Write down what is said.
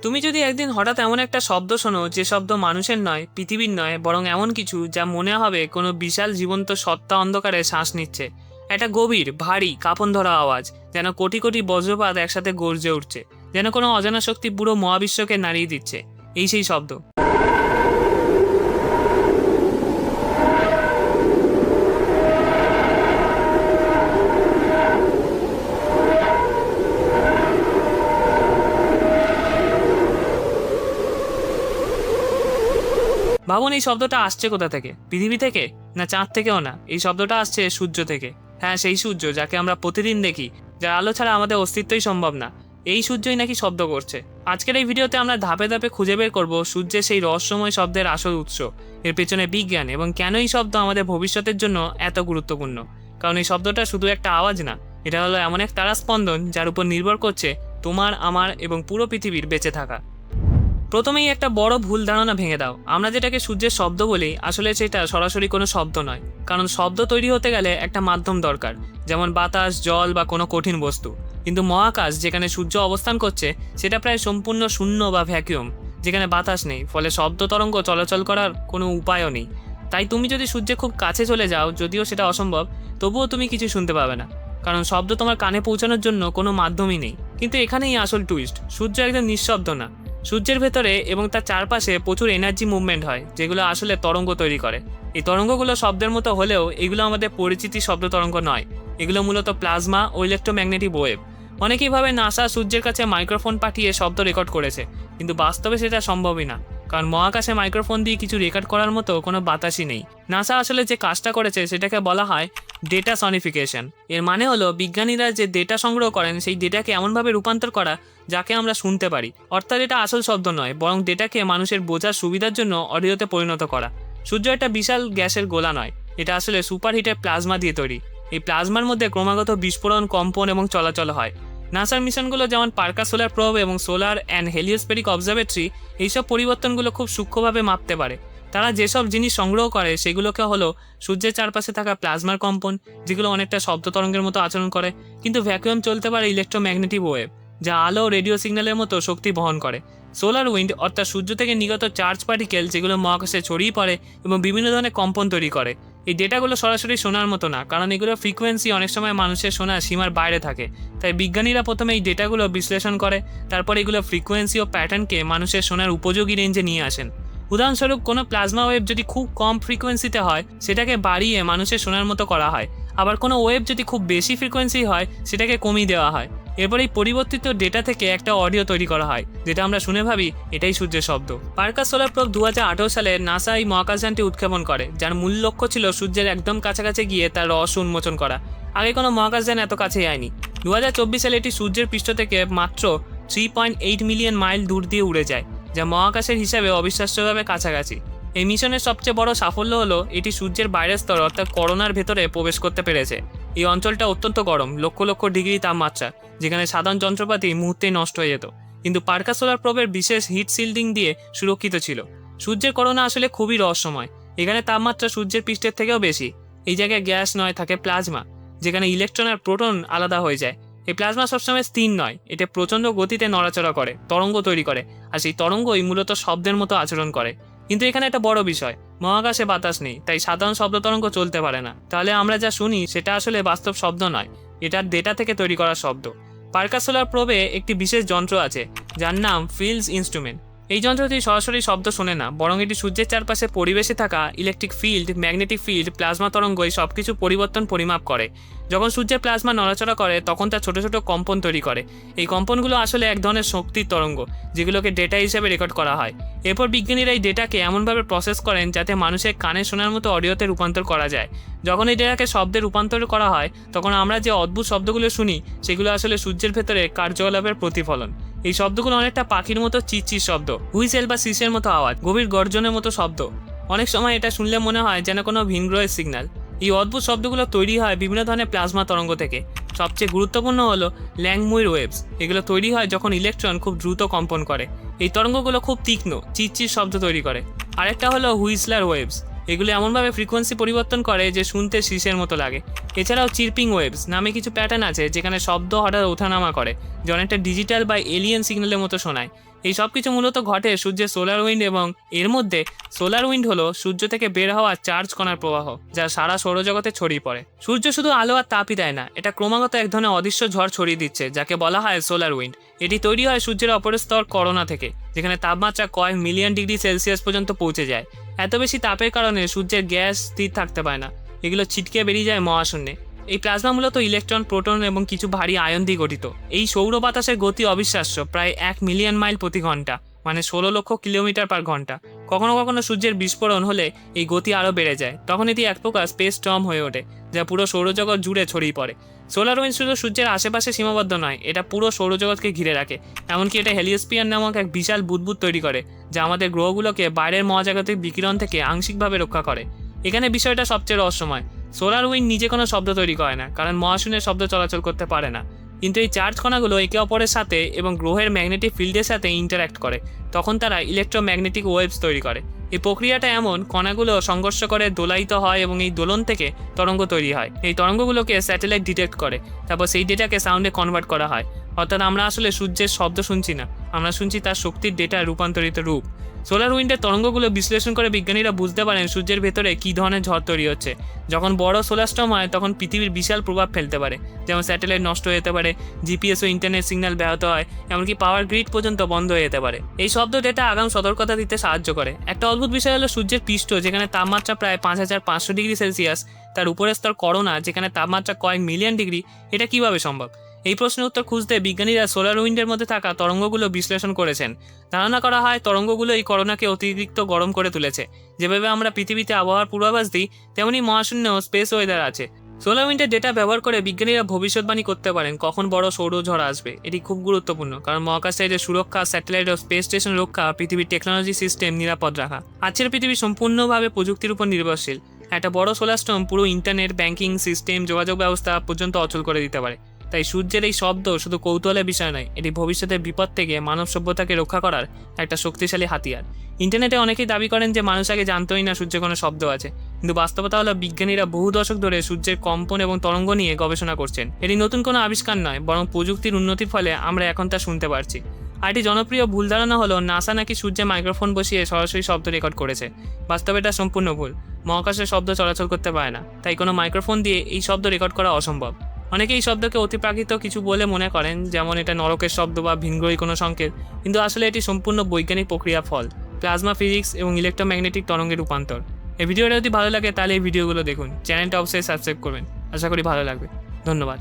তুমি যদি একদিন হঠাৎ এমন একটা শব্দ শোনো যে শব্দ মানুষের নয়, পৃথিবীর নয়, বরং এমন কিছু যা মনে হবে কোনো বিশাল জীবন্ত সত্তা অন্ধকারে শ্বাস নিচ্ছে, একটা গভীর ভারী কাঁপন ধরা আওয়াজ, যেন কোটি কোটি বজ্রপাত একসাথে গর্জে উঠছে, যেন কোনো অজানা শক্তি পুরো মহাবিশ্বকে নাড়িয়ে দিচ্ছে, এই সেই শব্দ। ভাবুন, এই শব্দটা আসছে কোথা থেকে? পৃথিবী থেকে? না চাঁদ থেকেও না, এই শব্দটা আসছে সূর্য থেকে। হ্যাঁ, সেই সূর্য যাকে আমরা প্রতিদিন দেখি, যার আলো ছাড়া আমাদের অস্তিত্বই সম্ভব না, এই সূর্যই নাকি শব্দ করছে। আজকের এই ভিডিওতে আমরা ধাপে ধাপে খুঁজে বের করব সূর্যের সেই রহস্যময় শব্দের আসল উৎস, এর পেছনে বিজ্ঞান, এবং কেন এই শব্দ আমাদের ভবিষ্যতের জন্য এত গুরুত্বপূর্ণ। কারণ এই শব্দটা শুধু একটা আওয়াজ না, এটা হলো এমন এক তারা স্পন্দন যার উপর নির্ভর করছে তোমার, আমার এবং পুরো পৃথিবীর বেঁচে থাকা। প্রথমেই একটা বড় ভুল ধারণা ভেঙে দাও। আমরা যেটাকে সূর্যের শব্দ বলি, আসলে সেটা সরাসরি কোনো শব্দ নয়। কারণ শব্দ তৈরি হতে গেলে একটা মাধ্যম দরকার, যেমন বাতাস, জল বা কোনো কঠিন বস্তু। কিন্তু মহাকাশ, যেখানে সূর্য অবস্থান করছে, সেটা প্রায় সম্পূর্ণ শূন্য বা ভ্যাকিউম, যেখানে বাতাস নেই, ফলে শব্দ তরঙ্গ চলাচল করার কোনো উপায়ও নেই। তাই তুমি যদি সূর্যের খুব কাছে চলে যাও, যদিও সেটা অসম্ভব, তবুও তুমি কিছু শুনতে পাবে না, কারণ শব্দ তোমার কানে পৌঁছানোর জন্য কোনো মাধ্যমই নেই। কিন্তু এখানেই আসল টুইস্ট, সূর্য একদম নিঃশব্দ না। সূর্যের ভেতরে এবং তার চারপাশে প্রচুর এনার্জি মুভমেন্ট হয়, যেগুলো আসলে তরঙ্গ তৈরি করে। এই তরঙ্গগুলো শব্দের মতো হলেও এগুলো আমাদের পরিচিতি শব্দ তরঙ্গ নয়, এগুলো মূলত প্লাজমা ও ইলেকট্রোম্যাগনেটিক ওয়েভ। অনেকেই ভাবে নাসা সূর্যের কাছে মাইক্রোফোন পাঠিয়ে শব্দ রেকর্ড করেছে, কিন্তু বাস্তবে সেটা সম্ভবই না, কারণ মহাকাশে মাইক্রোফোন দিয়ে কিছু রেকর্ড করার মতো কোনো বাতাসই নেই। নাসা আসলে যে কাজটা করেছে সেটাকে বলা হয় ডেটা সনিফিকেশন। এর মানে হলো বিজ্ঞানীরা যে ডেটা সংগ্রহ করেন, সেই ডেটাকে এমনভাবে রূপান্তর করা যাকে আমরা শুনতে পারি। অর্থাৎ এটা আসল শব্দ নয়, বরং ডেটাকে মানুষের বোঝার সুবিধার জন্য অডিওতে পরিণত করা। সূর্য একটা বিশাল গ্যাসের গোলা নয়, এটা আসলে সুপারহিটেড প্লাজমা দিয়ে তৈরি। এই প্লাজমার মধ্যে ক্রমাগত বিস্ফোরণ, কম্পন এবং চলাচল হয়। নাসার মিশনগুলো যেমন পার্কার সোলার প্রোব এবং সোলার অ্যান্ড হেলিওস্ফেরিক অবজারভেটরি এইসব পরিবর্তনগুলো খুব সূক্ষ্মভাবে মাপতে পারে। তারা যেসব জিনিস সংগ্রহ করে সেগুলোকে হলো সূর্যের চারপাশে থাকা প্লাজমার কম্পন, যেগুলো অনেকটা শব্দ তরঙ্গের মতো আচরণ করে, কিন্তু ভ্যাকুয়াম চলতে পারে ইলেকট্রোম্যাগনেটিক ওয়েভ, যা আলো ও রেডিও সিগন্যালের মতো শক্তি বহন করে। সোলার উইন্ড অর্থাৎ সূর্য থেকে নিগত চার্জ পার্টিকেল, যেগুলো মহাকাশে ছড়িয়ে পড়ে এবং বিভিন্ন ধরনের কম্পন তৈরি করে। এই ডেটাগুলো সরাসরি শোনার মতো না, কারণ এগুলোর ফ্রিকোয়েন্সি অনেক সময় মানুষের শোনার সীমার বাইরে থাকে। তাই বিজ্ঞানীরা প্রথমে এই ডেটাগুলো বিশ্লেষণ করে, তারপর এগুলো ফ্রিকোয়েন্সি ও প্যাটার্নকে মানুষের শোনার উপযোগী রেঞ্জে নিয়ে আসেন। উদাহরণস্বরূপ, কোনো প্লাজমা ওয়েভ যদি খুব কম ফ্রিকোয়েন্সিতে হয়, সেটাকে বাড়িয়ে মানুষের শোনার মতো করা হয়। আবার কোনো ওয়েভ যদি খুব বেশি ফ্রিকোয়েন্সি হয়, সেটাকে কমিয়ে দেওয়া হয়। এরপর এই পরিবর্তিত ডেটা থেকে একটা অডিও তৈরি করা হয়, যেটা আমরা শুনে ভাবি এটাই সূর্যের শব্দ। পার্কার সোলার প্রোব 2018 সালে নাসা এই মহাকাশযানটি উৎক্ষেপণ করে, যার মূল লক্ষ্য ছিল সূর্যের একদম কাছাকাছি গিয়ে তার রহস্য উন্মোচন করা। আগে কোনো মহাকাশযান এত কাছে যায়নি। 2024 সালে এটি সূর্যের পৃষ্ঠ থেকে মাত্র 3.8 মিলিয়ন মাইল দূর দিয়ে উড়ে যায়, যা মহাকাশের হিসাবে অবিশ্বাস্যভাবে কাছাকাছি। এই মিশনের সবচেয়ে বড় সাফল্য হলো এটি সূর্যের বাইরের স্তর অর্থাৎ করোনার ভেতরে প্রবেশ করতে পেরেছে। এই অঞ্চলটা অত্যন্ত গরম, লক্ষ লক্ষ ডিগ্রি তাপমাত্রা, যেখানে সাধারণ যন্ত্রপাতি মুহূর্তেই নষ্ট হয়ে যেত, কিন্তু পার্কার সোলার প্রোবের বিশেষ হিট শিল্ডিং দিয়ে সুরক্ষিত ছিল। সূর্যের করোনা আসলে খুবই রহস্যময়। এখানে তাপমাত্রা সূর্যের পৃষ্ঠের থেকেও বেশি। এই জায়গায় গ্যাস নয়, থাকে প্লাজমা, যেখানে ইলেকট্রন আর প্রোটন আলাদা হয়ে যায়। এই প্লাজমা সবসময় স্থির নয়, এটা প্রচণ্ড গতিতে নড়াচড়া করে, তরঙ্গ তৈরি করে, আর সেই তরঙ্গই মূলত শব্দের মতো আচরণ করে। কিন্তু এখানে একটা বড় বিষয়, মহাকাশে বাতাস নেই, তাই সাধারণ শব্দ তরঙ্গ চলতে পারে না। তাহলে আমরা যা শুনি সেটা আসলে বাস্তব শব্দ নয়, এটার ডেটা থেকে তৈরি করা শব্দ। পার্কার সোলার প্রোবে একটি বিশেষ যন্ত্র আছে যার নাম ফিল্ডস ইনস্ট্রুমেন্ট। এই যন্ত্রটি সরাসরি শব্দ শোনে না, বরং এটি সূর্যের চারপাশে পরিবেশে থাকা electric field, magnetic field, plasma তরঙ্গ এই সব কিছু পরিবর্তন পরিমাপ করে। যখন সূর্যের প্লাজমা নড়াচড়া করে, তখন তা ছোট ছোট কম্পন তৈরি করে। এই কম্পনগুলো আসলে এক ধরনের শক্তির তরঙ্গ, যেগুলোকে ডেটা হিসেবে রেকর্ড করা হয়। এরপর বিজ্ঞানীরা এই ডেটাকে এমনভাবে প্রসেস করেন যাতে মানুষের কানে শোনার মতো অডিওতে রূপান্তর করা যায়। যখন এই ডেটাকে শব্দে রূপান্তর করা হয়, তখন আমরা যে অদ্ভুত শব্দগুলো শুনি সেগুলো আসলে সূর্যের ভেতরে কার্যকলাপের প্রতিফলন। এই শব্দগুলো অনেকটা পাখির মতো চিরচির শব্দ, হুইসেল বা শিসের মতো আওয়াজ, গভীর গর্জনের মতো শব্দ। অনেক সময় এটা শুনলে মনে হয় যেন কোনো ভিনগ্রহের সিগন্যাল। এই অদ্ভুত শব্দগুলো তৈরি হয় বিভিন্ন ধরনের প্লাজমা তরঙ্গ থেকে। সবচেয়ে গুরুত্বপূর্ণ হলো ল্যাংমুইর ওয়েভস। এগুলো তৈরি হয় যখন ইলেকট্রন খুব দ্রুত কম্পন করে। এই তরঙ্গগুলো খুব তীক্ষ্ণ, চিরচির শব্দ তৈরি করে। আরেকটা হলো হুইসলার ওয়েভস। এগুলো এমনভাবে ফ্রিকোয়েন্সি পরিবর্তন করে যে শুনতে শীষের মতো লাগে। এছাড়াও চিরপিং ওয়েভস নামে কিছু প্যাটার্ন আছে, যেখানে শব্দ হঠাৎ ওঠানামা করে, যে অনেকটা ডিজিটাল বা এলিয়েন সিগন্যালের মতো শোনায়। এই সব কিছু মূলত ঘটে সূর্যের সোলার উইন্ড, এবং এর মধ্যে সোলার উইন্ড হলো সূর্য থেকে বের হওয়া চার্জ কণার প্রবাহ, যা সারা সৌরজগতে ছড়িয়ে পড়ে। সূর্য শুধু আলো আর তাপই দেয় না, এটা ক্রমাগত এক ধরনের অদৃশ্য ঝড় ছড়িয়ে দিচ্ছে, যাকে বলা হয় সোলার উইন্ড। এটি তৈরি হয় সূর্যের অপরের স্তর করোনা থেকে, যেখানে তাপমাত্রা কয়েক মিলিয়ন ডিগ্রি সেলসিয়াস পর্যন্ত পৌঁছে যায়। এত বেশি তাপের কারণে সূর্যের গ্যাস স্থির থাকতে পারে না, এগুলো ছিটকে বেরিয়ে যায় মহাশূন্যে। এই প্লাজমা মূলত ইলেকট্রন, প্রোটন এবং কিছু ভারী আয়ন দিয়ে গঠিত। এই সৌর বাতাসের গতি অবিশ্বাস্য, প্রায় 1 মিলিয়ন মাইল প্রতি ঘন্টা, মানে 16 লক্ষ কিলোমিটার পার ঘন্টা। কখনো কখনো সূর্যের বিস্ফোরণ হলে এই গতি আরও বেড়ে যায়, তখন এটি এক প্রকার স্পেস স্টর্ম হয়ে ওঠে, যা পুরো সৌরজগৎ জুড়ে ছড়িয়ে পড়ে। সোলার উইন্ড শুধু সূর্যের আশেপাশে সীমাবদ্ধ নয়, এটা পুরো সৌরজগৎকে ঘিরে রাখে। এমনকি এটা হেলিওস্ফিয়ার নামক এক বিশাল বুদবুদ তৈরি করে, যা আমাদের গ্রহগুলোকে বাইরের মহাজাগতিক বিকিরণ থেকে আংশিকভাবে রক্ষা করে। এখানে বিষয়টা সবচেয়ে রহস্যময়। সোলার উইন্ড নিজে কোনো শব্দ তৈরি করে না, কারণ মহাশূন্যের শব্দ চলাচল করতে পারে না। কিন্তু এই চার্জ কণাগুলো একে অপরের সাথে এবং গ্রহের ম্যাগনেটিক ফিল্ডের সাথে ইন্টারঅ্যাক্ট করে, তখন তারা ইলেকট্রোম্যাগনেটিক ওয়েভস তৈরি করে। এই প্রক্রিয়াটা এমন, কণাগুলো সংঘর্ষ করে দোলায়িত হয় এবং এই দোলন থেকে তরঙ্গ তৈরি হয়। এই তরঙ্গগুলোকে স্যাটেলাইট ডিটেক্ট করে, তারপর সেই ডেটাকে সাউন্ডে কনভার্ট করা হয়। অর্থাৎ আমরা আসলে সূর্যের শব্দ শুনছি না, আমরা শুনছি তার শক্তির ডেটা রূপান্তরিত রূপ। সোলার উইন্ডের তরঙ্গগুলো বিশ্লেষণ করে বিজ্ঞানীরা বুঝতে পারেন সূর্যের ভেতরে কী ধরনের ঝড় তৈরি হচ্ছে। যখন বড় সোলার স্টর্ম হয় তখন পৃথিবীর বিশাল প্রভাব ফেলতে পারে, যেমন স্যাটেলাইট নষ্ট হয়ে যেতে পারে, জিপিএস ও ইন্টারনেট সিগন্যাল ব্যাহত হয়, এমনকি পাওয়ার গ্রিড পর্যন্ত বন্ধ হয়ে যেতে পারে। এই শব্দ ডেটা আগাম সতর্কতা দিতে সাহায্য করে। একটা অদ্ভুত বিষয় হলো সূর্যের পৃষ্ঠ, যেখানে তাপমাত্রা প্রায় 5500 ডিগ্রি সেলসিয়াস, তার উপরের স্তর করোনা, যেখানে তাপমাত্রা কয়েক মিলিয়ন ডিগ্রি। এটা কিভাবে সম্ভব? এই প্রশ্নের উত্তর খুঁজতে বিজ্ঞানীরা সোলার উইন্ডের মধ্যে থাকা তরঙ্গগুলো বিশ্লেষণ করেছেন। ধারণা করা হয় তরঙ্গগুলো এই করোনাকে অতিরিক্ত গরম করে তুলেছে। যেভাবে আমরা পৃথিবীতে আবহাওয়ার পূর্বাভাস দিই, তেমনি মহাশূন্যেও স্পেস ওয়েদার আছে। সোলার উইন্ডের ডেটা ব্যবহার করে বিজ্ঞানীরা ভবিষ্যৎবাণী করতে পারেন কখন বড় সৌরঝড় আসবে। এটি খুব গুরুত্বপূর্ণ, কারণ মহাকাশের সুরক্ষা, স্যাটেলাইট ও স্পেস স্টেশন রক্ষা, পৃথিবীর টেকনোলজি সিস্টেম নিরাপদ রাখা। আজকের পৃথিবী সম্পূর্ণভাবে প্রযুক্তির উপর নির্ভরশীল। একটা বড় সোলার স্টর্ম পুরো ইন্টারনেট, ব্যাংকিং সিস্টেম, যোগাযোগ ব্যবস্থা পর্যন্ত অচল করে দিতে পারে। তাই সূর্যের এই শব্দ শুধু কৌতূহলের বিষয় নয়, এটি ভবিষ্যতের বিপদ থেকে মানব সভ্যতাকে রক্ষা করার একটা শক্তিশালী হাতিয়ার। ইন্টারনেটে অনেকেই দাবি করেন যে মানুষ আগে জানতোই না সূর্যে কোনো শব্দ আছে, কিন্তু বাস্তবতা হলো বিজ্ঞানীরা বহু দশক ধরে সূর্যের কম্পন এবং তরঙ্গ নিয়ে গবেষণা করছেন। এটি নতুন কোনো আবিষ্কার নয়, বরং প্রযুক্তির উন্নতির ফলে আমরা এখন তা শুনতে পারছি। আর একটি জনপ্রিয় ভুল ধারণা হলো নাসা নাকি সূর্যে মাইক্রোফোন বসিয়ে সরাসরি শব্দ রেকর্ড করেছে। বাস্তবে এটা সম্পূর্ণ ভুল। মহাকাশের শব্দ চলাচল করতে পারে না, তাই কোনো মাইক্রোফোন দিয়ে এই শব্দ রেকর্ড করা অসম্ভব। অনেকে এই শব্দকে অতিপ্রাকৃত কিছু বলে মনে করেন, যেমন এটা নরকের শব্দ বা ভিনগ্রহী কোনো সংকেত, কিন্তু আসলে এটি সম্পূর্ণ বৈজ্ঞানিক প্রক্রিয়া ফল, প্লাজমা ফিজিক্স এবং ইলেকট্রোম্যাগনেটিক তরঙ্গের রূপান্তর। এই ভিডিওটা যদি ভালো লাগে তাহলে এই ভিডিওগুলো দেখুন, চ্যানেলটা অবশ্যই সাবস্ক্রাইব করবেন। আশা করি ভালো লাগবে। ধন্যবাদ।